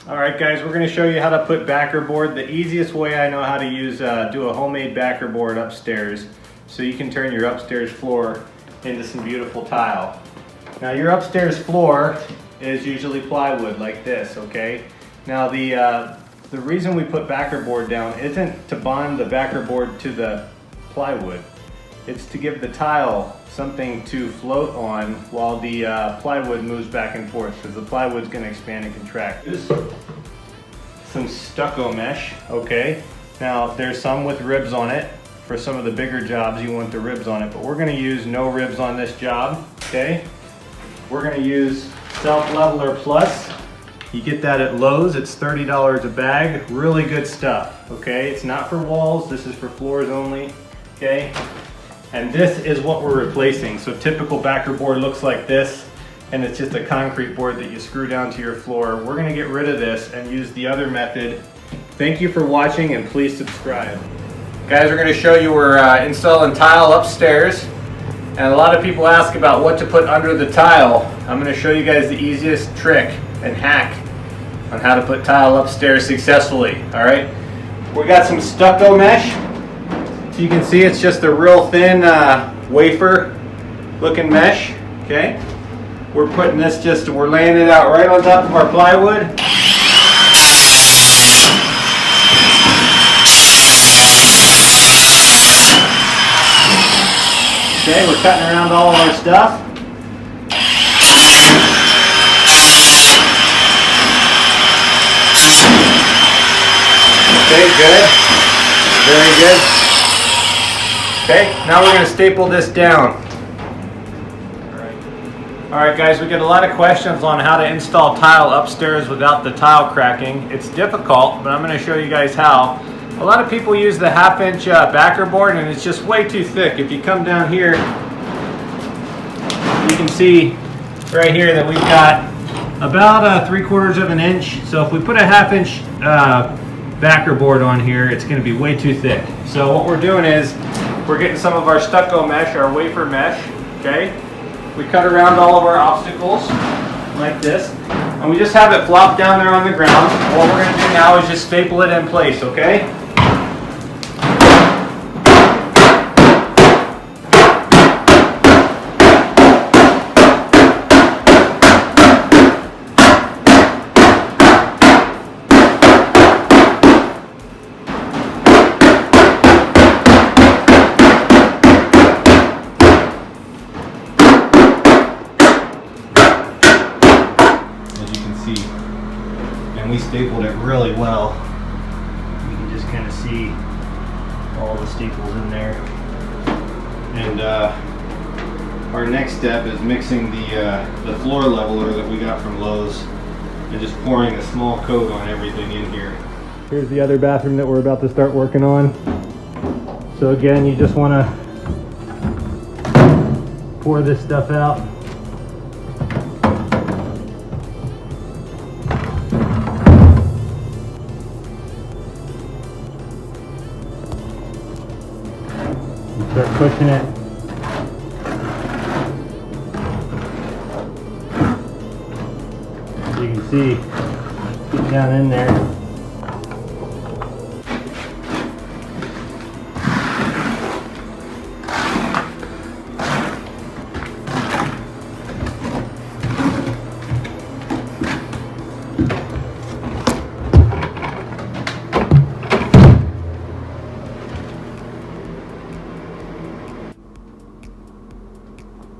Alright guys, we're going to show you how to put Backerboard, the easiest way I know how to use, do a homemade Backerboard upstairs so you can turn your upstairs floor into some beautiful tile. Now your upstairs floor is usually plywood like this, okay? Now the reason we put Backerboard down isn't to bond the Backerboard to the plywood. It's to give the tile something to float on while the plywood moves back and forth, because the plywood's going to expand and contract. Some stucco mesh, okay? Now there's some with ribs on it. For some of the bigger jobs you want the ribs on it, but we're going to use no ribs on this job, okay? We're going to use Self-Leveler Plus. You get that at Lowe's, it's $30 a bag. Really good stuff, okay? It's not for walls, this is for floors only, okay? And this is what we're replacing. So typical Backerboard looks like this, and it's just a concrete board that you screw down to your floor. We're gonna get rid of this and use the other method. Thank you for watching, and please subscribe. Guys, we're gonna show you we're installing tile upstairs. And a lot of people ask about what to put under the tile. I'm gonna show you guys the easiest trick and hack on how to put tile upstairs successfully, all right? We got some stucco mesh. So you can see it's just a real thin wafer looking mesh, okay? We're putting this we're laying it out right on top of our plywood. Okay, we're cutting around all of our stuff. Okay, good. Very good. Okay, now we're going to staple this down. Alright guys, we get a lot of questions on how to install tile upstairs without the tile cracking. It's difficult, but I'm going to show you guys how. A lot of people use the 1/2 inch Backerboard, and it's just way too thick. If you come down here, you can see right here that we've got about 3/4 of an inch. So if we put a 1/2 inch Backerboard on here, it's going to be way too thick. So what we're doing is we're getting some of our stucco mesh, our wafer mesh, okay? We cut around all of our obstacles like this, and we just have it flop down there on the ground. What we're going to do now is just staple it in place, okay? And we stapled it really well. You can just kind of see all the staples in there. And our next step is mixing the floor leveler that we got from Lowe's and just pouring a small coat on everything in here. Here's the other bathroom that we're about to start working on. So again, you just want to pour this stuff out. Start pushing it. So you can see, get down in there.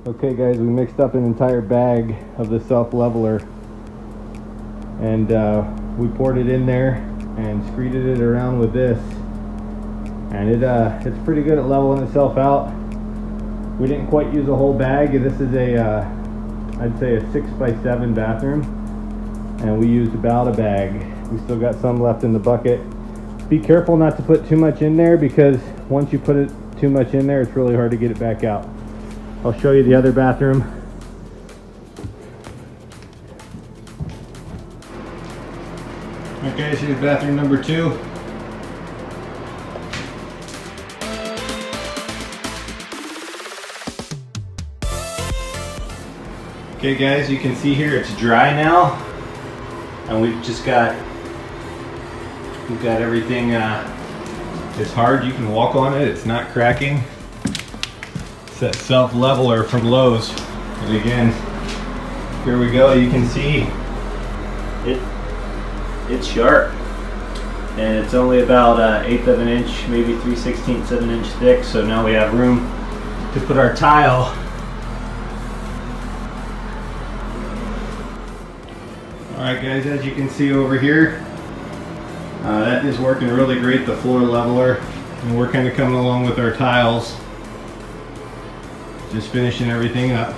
Okay guys, we mixed up an entire bag of the self-leveler, and we poured it in there and screeded it around with this, and it's pretty good at leveling itself out. We didn't quite use a whole bag. This is I'd say a 6x7 bathroom, and we used about a bag. We still got some left in the bucket. Be careful not to put too much in there, because once you put it too much in there, it's really hard to get it back out. I'll show you the other bathroom. Okay, so here's bathroom number 2. Okay guys, you can see here it's dry now. and we've got everything. It's hard. You can walk on it. It's not cracking. It's that self leveler from Lowe's. And again, here we go. You can see it's sharp, and it's only about 1/8 of an inch, maybe 3/16 of an inch thick. So now we have room to put our tile. Alright guys, as you can see over here, that is working really great, the floor leveler, and we're kind of coming along with our tiles, just finishing everything up.